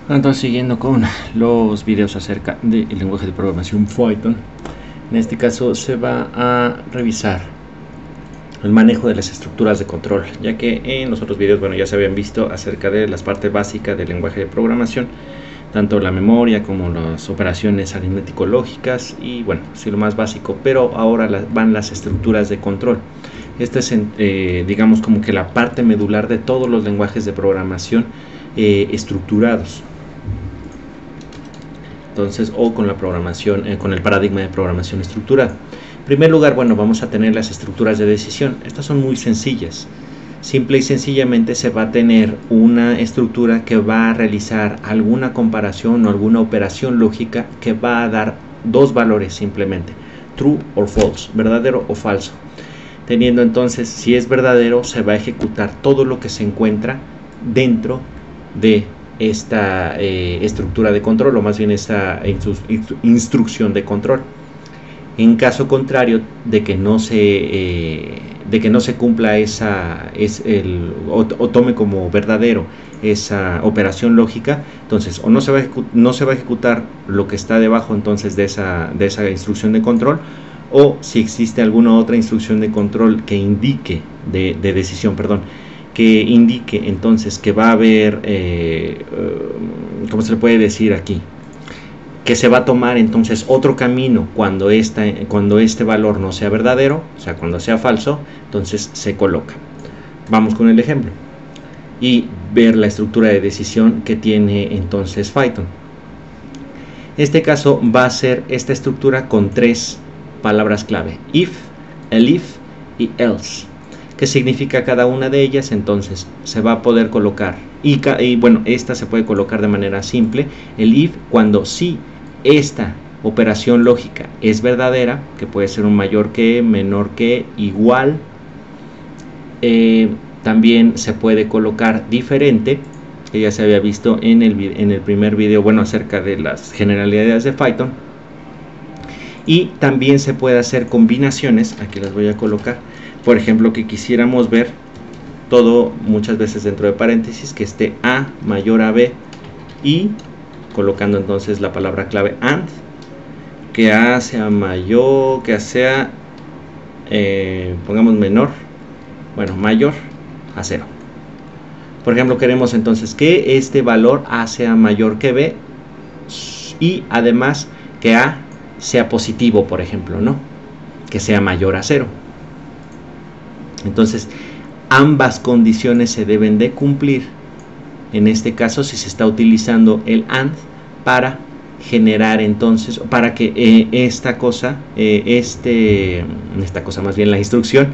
Entonces, siguiendo con los videos acerca del lenguaje de programación Python, en este caso se va a revisar el manejo de las estructuras de control, ya que en los otros videos, bueno, ya se habían visto acerca de las partes básicas del lenguaje de programación, tanto la memoria como las operaciones aritmético-lógicas y, bueno, sí, lo más básico, pero ahora van las estructuras de control. Esta es, digamos, como que la parte medular de todos los lenguajes de programación estructurados. Entonces, o con la programación, con el paradigma de programación estructurada. En primer lugar, bueno, vamos a tener las estructuras de decisión. Estas son muy sencillas. Simple y sencillamente se va a tener una estructura que va a realizar alguna comparación o alguna operación lógica que va a dar dos valores simplemente, true or false, verdadero o falso. Teniendo entonces, si es verdadero, se va a ejecutar todo lo que se encuentra dentro de esta estructura de control, o más bien esta instrucción de control. En caso contrario de que no se cumpla o tome como verdadero esa operación lógica, entonces o no se va a ejecutar lo que está debajo entonces de esa instrucción de control, o si existe alguna otra instrucción de control que indique de decisión, perdón, que indique entonces que va a haber, ¿cómo se le puede decir aquí? Que se va a tomar entonces otro camino cuando este valor no sea verdadero, o sea, cuando sea falso, entonces se coloca. Vamos con el ejemplo y ver la estructura de decisión que tiene entonces Python. En este caso va a ser esta estructura con tres palabras clave: if, elif y else. ¿Qué significa cada una de ellas? Entonces se va a poder colocar, y bueno, esta se puede colocar de manera simple, el if cuando sí esta operación lógica es verdadera, que puede ser un mayor que, menor que, igual. También se puede colocar diferente, que ya se había visto en el primer video, bueno, acerca de las generalidades de Python. Y también se puede hacer combinaciones, aquí las voy a colocar. Por ejemplo, que quisiéramos ver todo muchas veces dentro de paréntesis, que esté A mayor a B, y colocando entonces la palabra clave AND, que A sea mayor, que sea, pongamos menor, bueno, mayor a 0. Por ejemplo, queremos entonces que este valor A sea mayor que B, y además que A sea positivo, por ejemplo, ¿no? Que sea mayor a 0. Entonces, ambas condiciones se deben de cumplir. En este caso, si se está utilizando el AND para generar entonces, para que esta cosa más bien la instrucción,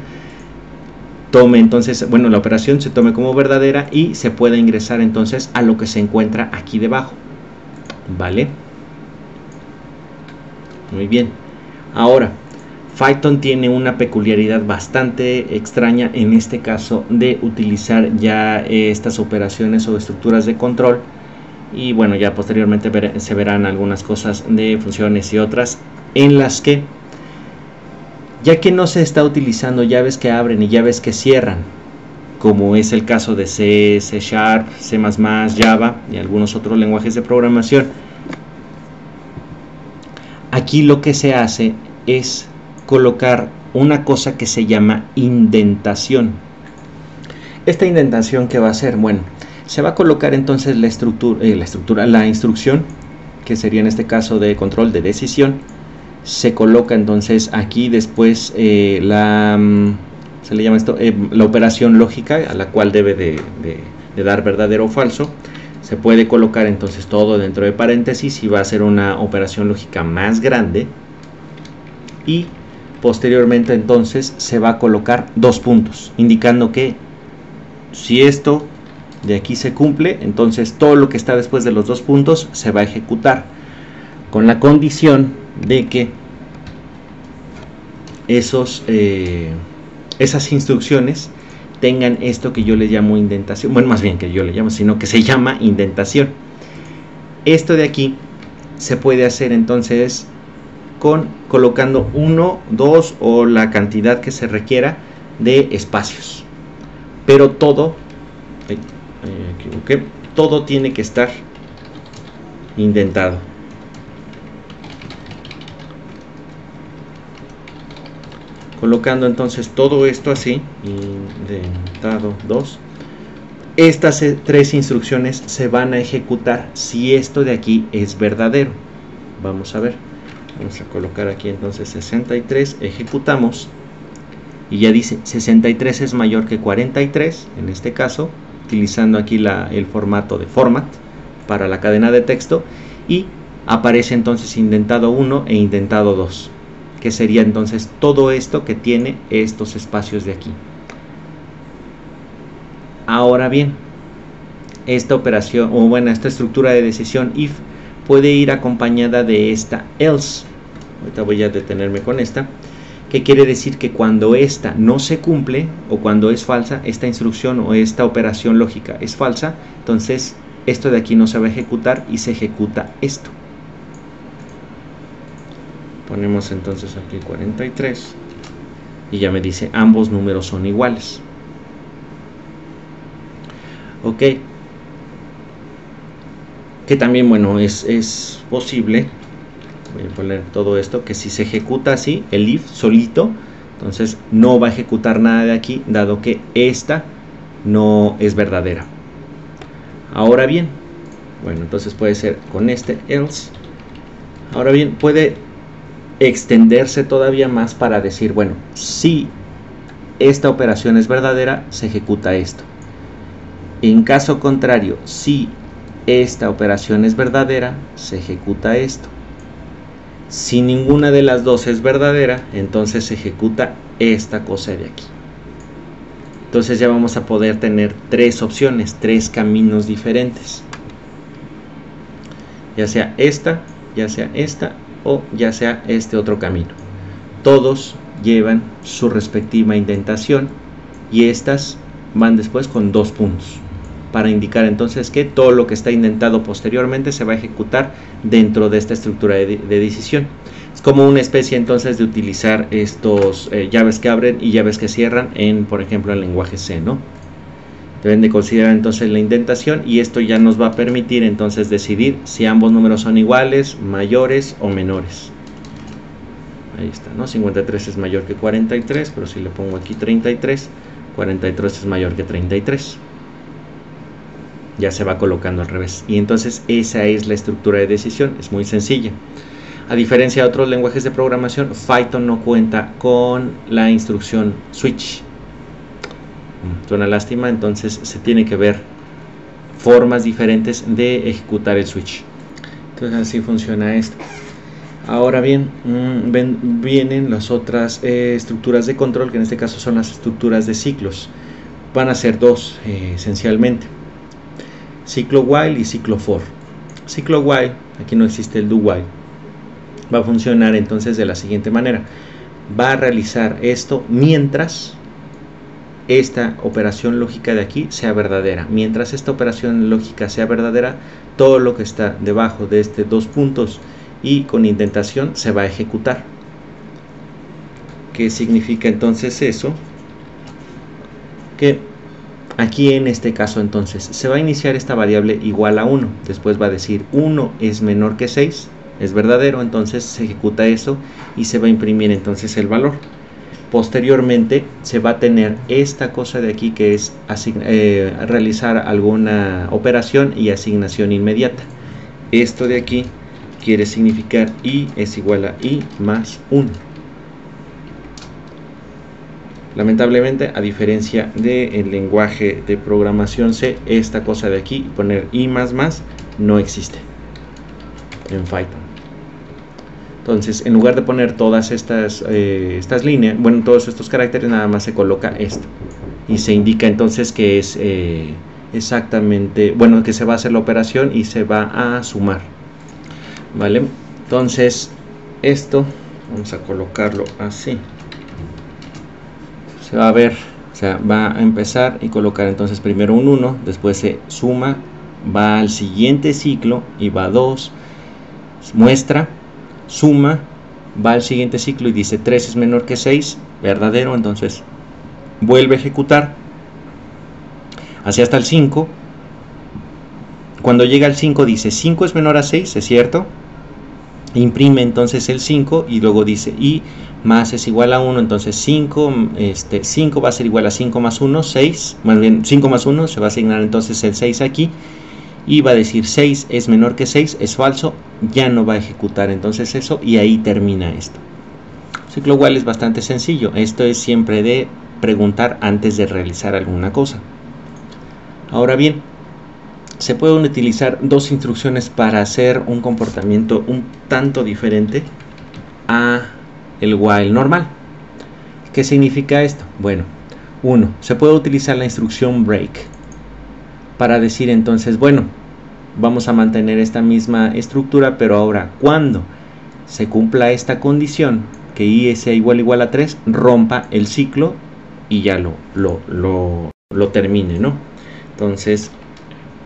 tome entonces, bueno, la operación se tome como verdadera y se pueda ingresar entonces a lo que se encuentra aquí debajo. ¿Vale? Muy bien. Ahora, Python tiene una peculiaridad bastante extraña en este caso de utilizar ya estas operaciones o estructuras de control, y bueno, ya posteriormente se verán algunas cosas de funciones y otras en las que, ya que no se está utilizando llaves que abren y llaves que cierran, como es el caso de C, C#, C++, Java y algunos otros lenguajes de programación, aquí lo que se hace es colocar una cosa que se llama indentación. Esta indentación, ¿qué va a hacer? Bueno, se va a colocar entonces la instrucción, que sería en este caso de control de decisión. Se coloca entonces aquí después se le llama esto la operación lógica, a la cual debe de dar verdadero o falso. Se puede colocar entonces todo dentro de paréntesis y va a ser una operación lógica más grande, y posteriormente entonces se va a colocar dos puntos, indicando que si esto de aquí se cumple, entonces todo lo que está después de los dos puntos se va a ejecutar, con la condición de que esas instrucciones tengan esto que yo le llamo indentación. Bueno, más bien que yo le llamo, sino que se llama indentación. Esto de aquí se puede hacer entonces colocando 1, 2 o la cantidad que se requiera de espacios, pero todo tiene que estar indentado. Colocando entonces todo esto así, indentado 2, estas tres instrucciones se van a ejecutar si esto de aquí es verdadero. Vamos a ver, vamos a colocar aquí entonces 63, ejecutamos y ya dice 63 es mayor que 43, en este caso, utilizando aquí el formato de format para la cadena de texto, y aparece entonces indentado 1 e indentado 2. Que sería entonces todo esto que tiene estos espacios de aquí. Ahora bien, esta operación, o bueno, esta estructura de decisión if puede ir acompañada de esta else. Ahorita voy a detenerme con esta, que quiere decir que cuando esta no se cumple, o cuando es falsa, esta instrucción o esta operación lógica es falsa, entonces esto de aquí no se va a ejecutar y se ejecuta esto. Ponemos entonces aquí 43 y ya me dice ambos números son iguales. Ok, que también, bueno, es posible, voy a poner todo esto, que si se ejecuta así, el if solito, entonces no va a ejecutar nada de aquí, dado que esta no es verdadera. Ahora bien, bueno, entonces puede ser con este else. Ahora bien, puede extenderse todavía más para decir, bueno, si esta operación es verdadera, se ejecuta esto. En caso contrario, si esta operación es verdadera, se ejecuta esto. Si ninguna de las dos es verdadera, entonces se ejecuta esta cosa de aquí. Entonces ya vamos a poder tener tres opciones, tres caminos diferentes. Ya sea esta o ya sea este otro camino. Todos llevan su respectiva indentación y estas van después con 2 puntos para indicar entonces que todo lo que está indentado posteriormente se va a ejecutar dentro de esta estructura de decisión. Es como una especie entonces de utilizar estos llaves que abren y llaves que cierran en, por ejemplo, el lenguaje C, ¿no? Deben de considerar entonces la indentación y esto ya nos va a permitir entonces decidir si ambos números son iguales, mayores o menores. Ahí está, ¿no? 53 es mayor que 43, pero si le pongo aquí 33, 43 es mayor que 33. Ya se va colocando al revés. Y entonces esa es la estructura de decisión, es muy sencilla. A diferencia de otros lenguajes de programación, Python no cuenta con la instrucción switch. Es una lástima, entonces se tiene que ver formas diferentes de ejecutar el switch. Entonces así funciona esto. Ahora bien, vienen las otras estructuras de control, que en este caso son las estructuras de ciclos. Van a ser dos esencialmente: ciclo while y ciclo for. Ciclo while, aquí no existe el do while, va a funcionar entonces de la siguiente manera: va a realizar esto mientras esta operación lógica de aquí sea verdadera. Mientras esta operación lógica sea verdadera, todo lo que está debajo de este 2 puntos y con indentación se va a ejecutar. ¿Qué significa entonces eso? Que aquí en este caso entonces se va a iniciar esta variable igual a 1, después va a decir 1 es menor que 6, es verdadero, entonces se ejecuta eso y se va a imprimir entonces el valor. Posteriormente se va a tener esta cosa de aquí, que es realizar alguna operación y asignación inmediata. Esto de aquí quiere significar i es igual a i más 1. Lamentablemente, a diferencia del lenguaje de programación C, esta cosa de aquí, poner i más no existe en Python. Entonces, en lugar de poner todas estas líneas, bueno, todos estos caracteres, nada más se coloca esto y se indica entonces que es exactamente, bueno, que se va a hacer la operación y se va a sumar, ¿vale? Entonces, esto vamos a colocarlo así. Se va a ver, o sea, va a empezar y colocar entonces primero un 1, después se suma, va al siguiente ciclo y va 2, muestra, suma, va al siguiente ciclo y dice 3 es menor que 6, verdadero, entonces vuelve a ejecutar así hasta el 5, cuando llega al 5 dice 5 es menor a 6, ¿es cierto? Imprime entonces el 5 y luego dice y más es igual a 1, entonces 5 va a ser igual a 5 más 1, 6, más bien 5 más 1, se va a asignar entonces el 6 aquí, y va a decir 6 es menor que 6, es falso, ya no va a ejecutar entonces eso, y ahí termina esto. Ciclo while es bastante sencillo, esto es siempre de preguntar antes de realizar alguna cosa. Ahora bien, se pueden utilizar dos instrucciones para hacer un comportamiento un tanto diferente a el while normal. ¿Qué significa esto? Bueno, uno, se puede utilizar la instrucción break para decir entonces, bueno, vamos a mantener esta misma estructura, pero ahora cuando se cumpla esta condición, que i sea igual a 3, rompa el ciclo y ya lo termine, ¿no? Entonces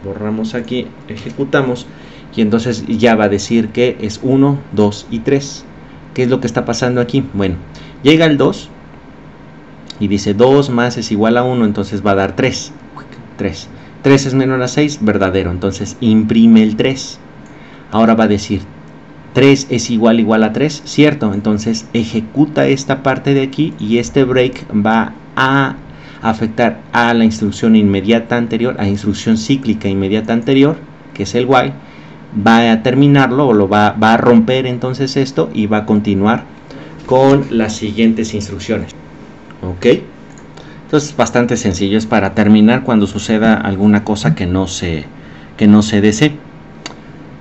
borramos aquí, ejecutamos y entonces ya va a decir que es 1, 2 y 3. ¿Qué es lo que está pasando aquí? Bueno, llega el 2 y dice 2 más es igual a 1, entonces va a dar 3. 3 es menor a 6, verdadero, entonces imprime el 3. Ahora va a decir 3 es igual a 3, cierto, entonces ejecuta esta parte de aquí y este break va a afectar a la instrucción inmediata anterior, a instrucción cíclica inmediata anterior, que es el while, va a terminarlo o lo va a romper entonces esto y va a continuar con las siguientes instrucciones. Ok, entonces bastante sencillo, es para terminar cuando suceda alguna cosa que no se desee.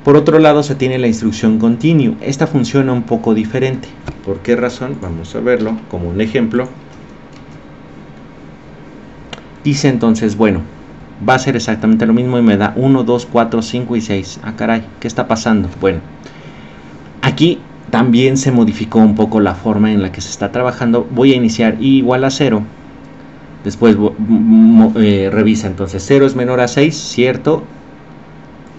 Por otro lado se tiene la instrucción continue, esta funciona un poco diferente. ¿Por qué razón? Vamos a verlo como un ejemplo. Dice entonces, bueno, va a ser exactamente lo mismo y me da 1, 2, 4, 5 y 6. Ah, caray, ¿qué está pasando? Bueno, aquí también se modificó un poco la forma en la que se está trabajando. Voy a iniciar i igual a 0. Después revisa, entonces 0 es menor a 6, ¿cierto?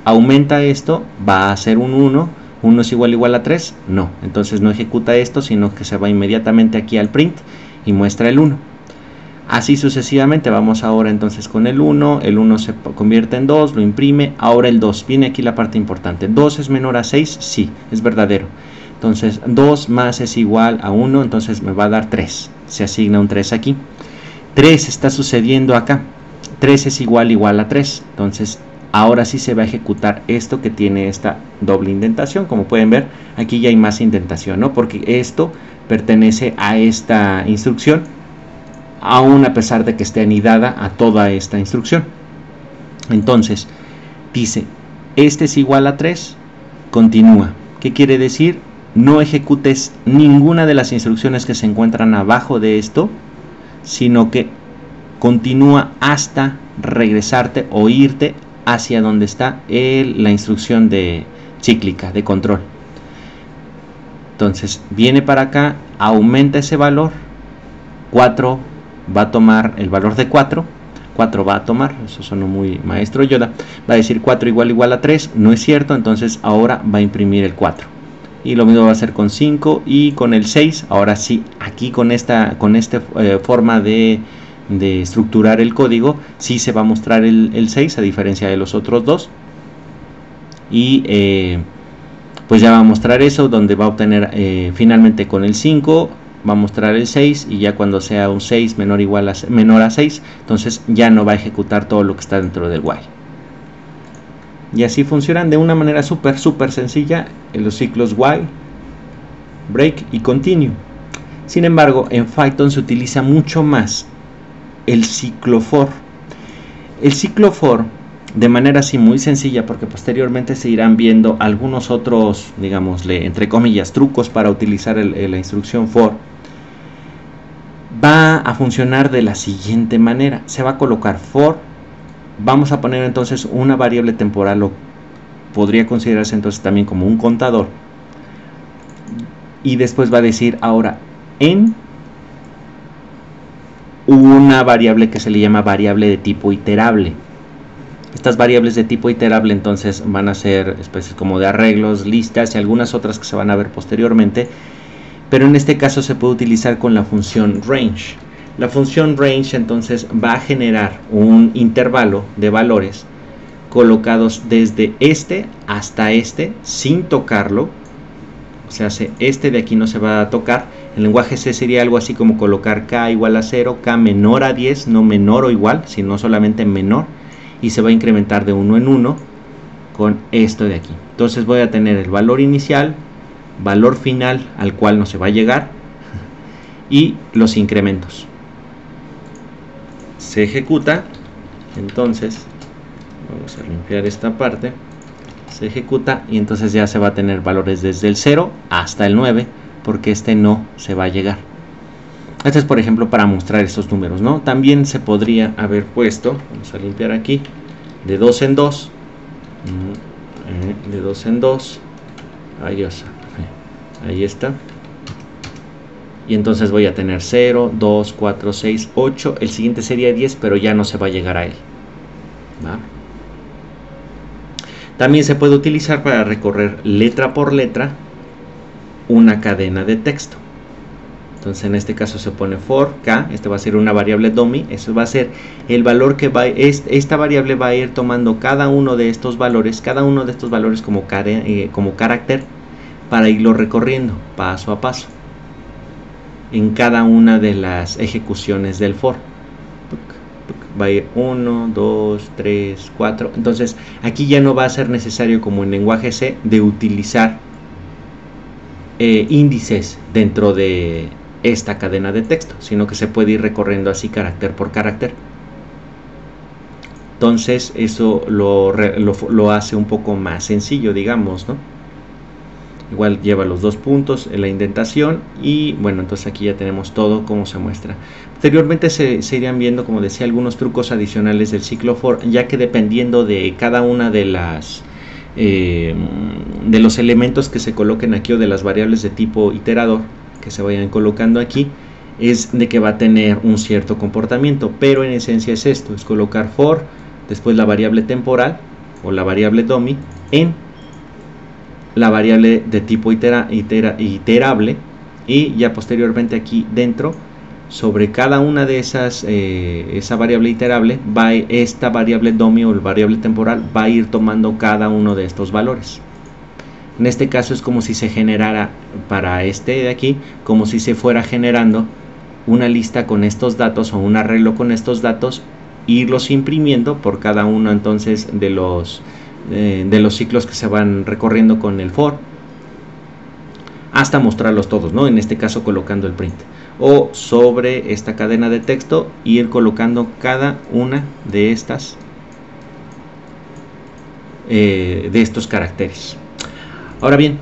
Aumenta esto, va a ser un 1. 1 es igual a 3, no. Entonces no ejecuta esto, sino que se va inmediatamente aquí al print y muestra el 1. Así sucesivamente, vamos ahora entonces con el 1 se convierte en 2, lo imprime, ahora el 2, viene aquí la parte importante, 2 es menor a 6, sí, es verdadero, entonces 2 más es igual a 1, entonces me va a dar 3, se asigna un 3 aquí, 3 está sucediendo acá, 3 es igual a 3, entonces ahora sí se va a ejecutar esto que tiene esta doble indentación, como pueden ver, aquí ya hay más indentación, ¿no? Porque esto pertenece a esta instrucción, aún a pesar de que esté anidada a toda esta instrucción. Entonces dice este es igual a 3, continúa. ¿Qué quiere decir? No ejecutes ninguna de las instrucciones que se encuentran abajo de esto, sino que continúa hasta regresarte o irte hacia donde está la instrucción de cíclica de control. Entonces viene para acá, aumenta ese valor, 4 va a tomar el valor de 4 va a tomar, eso sonó muy maestro Yoda, va a decir 4 igual a 3, no es cierto, entonces ahora va a imprimir el 4. Y lo mismo va a hacer con 5 y con el 6, ahora sí, aquí con esta forma de estructurar el código, sí se va a mostrar el 6 a diferencia de los otros dos. Y pues ya va a mostrar eso, donde va a obtener finalmente con el 5, va a mostrar el 6 y ya cuando sea un 6 menor a 6, entonces ya no va a ejecutar todo lo que está dentro del while. Y así funcionan de una manera súper sencilla en los ciclos while, break y continue. Sin embargo, en Python se utiliza mucho más el ciclo for. El ciclo for, de manera así muy sencilla, porque posteriormente se irán viendo algunos otros, digámosle, entre comillas, trucos para utilizar la instrucción for, va a funcionar de la siguiente manera. Se va a colocar for, vamos a poner entonces una variable temporal, o podría considerarse entonces también como un contador, y después va a decir ahora en una variable que se le llama variable de tipo iterable. Estas variables de tipo iterable entonces van a ser especies como de arreglos, listas y algunas otras que se van a ver posteriormente, pero en este caso se puede utilizar con la función range. La función range entonces va a generar un intervalo de valores colocados desde este hasta este sin tocarlo. O sea, este de aquí no se va a tocar. En lenguaje C sería algo así como colocar K igual a 0, K menor a 10, no menor o igual, sino solamente menor, y se va a incrementar de 1 en 1 con esto de aquí. Entonces voy a tener el valor inicial, valor final al cual no se va a llegar, y los incrementos. Se ejecuta, entonces vamos a limpiar esta parte. Se ejecuta y entonces ya se va a tener valores desde el 0 hasta el 9, porque este no se va a llegar. Este es, por ejemplo, para mostrar estos números, ¿no? También se podría haber puesto, vamos a limpiar aquí, de 2 en 2, de 2 en 2, ahí está. Y entonces voy a tener 0, 2, 4, 6, 8, el siguiente sería 10, pero ya no se va a llegar a él, ¿va? También se puede utilizar para recorrer letra por letra una cadena de texto. Entonces en este caso se pone for k, este va a ser una variable dummy, eso va a ser el valor que esta variable va a ir tomando cada uno de estos valores como carácter para irlo recorriendo paso a paso en cada una de las ejecuciones del for. Va a ir 1, 2, 3, 4. Entonces aquí ya no va a ser necesario, como en lenguaje C, de utilizar índices dentro de esta cadena de texto, sino que se puede ir recorriendo así carácter por carácter. Entonces eso lo hace un poco más sencillo, digamos, ¿no? Igual lleva los dos puntos en la indentación y bueno, entonces aquí ya tenemos todo como se muestra. Posteriormente se irían viendo, como decía, algunos trucos adicionales del ciclo for, ya que dependiendo de cada una de los elementos que se coloquen aquí o de las variables de tipo iterador que se vayan colocando aquí, es de que va a tener un cierto comportamiento, pero en esencia es esto, es colocar for, después la variable temporal o la variable dummy en la variable de tipo iterable, y ya posteriormente aquí dentro, sobre cada una de esas, esa variable iterable, esta variable dummy o variable temporal va a ir tomando cada uno de estos valores. En este caso es como si se generara, para este de aquí, como si se fuera generando una lista con estos datos o un arreglo con estos datos, irlos imprimiendo por cada uno entonces de los ciclos que se van recorriendo con el for, hasta mostrarlos todos, ¿no? En este caso colocando el print, o sobre esta cadena de texto ir colocando cada una de estas de estos caracteres. Ahora bien,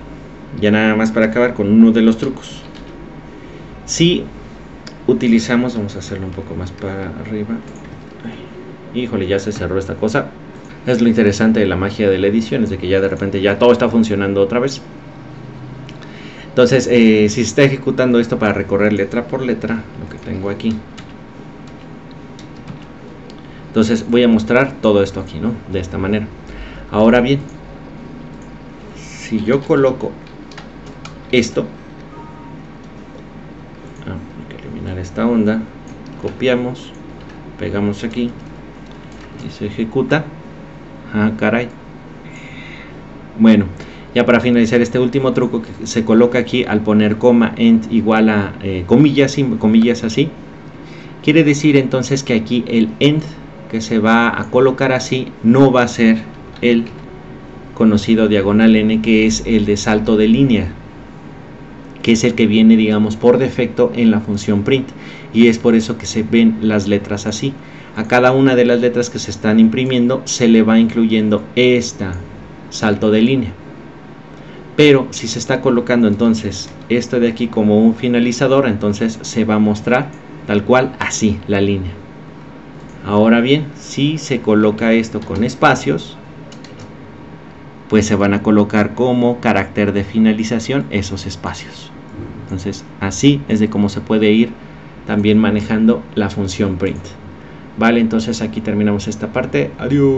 ya nada más para acabar con uno de los trucos. Si utilizamos, vamos a hacerlo un poco más para arriba. Híjole, ya se cerró esta cosa. Es lo interesante de la magia de la edición, es de que ya de repente ya todo está funcionando otra vez. Entonces, si se está ejecutando esto para recorrer letra por letra, lo que tengo aquí. Entonces voy a mostrar todo esto aquí, ¿no? De esta manera. Ahora bien, si yo coloco esto, hay que eliminar esta onda, copiamos, pegamos aquí y se ejecuta. Ah, caray. Bueno, ya para finalizar este último truco que se coloca aquí al poner coma end igual a comillas así, quiere decir entonces que aquí el end que se va a colocar así no va a ser el conocido diagonal n, que es el de salto de línea, que es el que viene, digamos, por defecto en la función print, y es por eso que se ven las letras así. A cada una de las letras que se están imprimiendo se le va incluyendo esta salto de línea. Pero si se está colocando entonces esto de aquí como un finalizador, entonces se va a mostrar tal cual así la línea. Ahora bien, si se coloca esto con espacios, pues se van a colocar como carácter de finalización esos espacios. Entonces así es de cómo se puede ir también manejando la función print. Vale, entonces aquí terminamos esta parte. Adiós.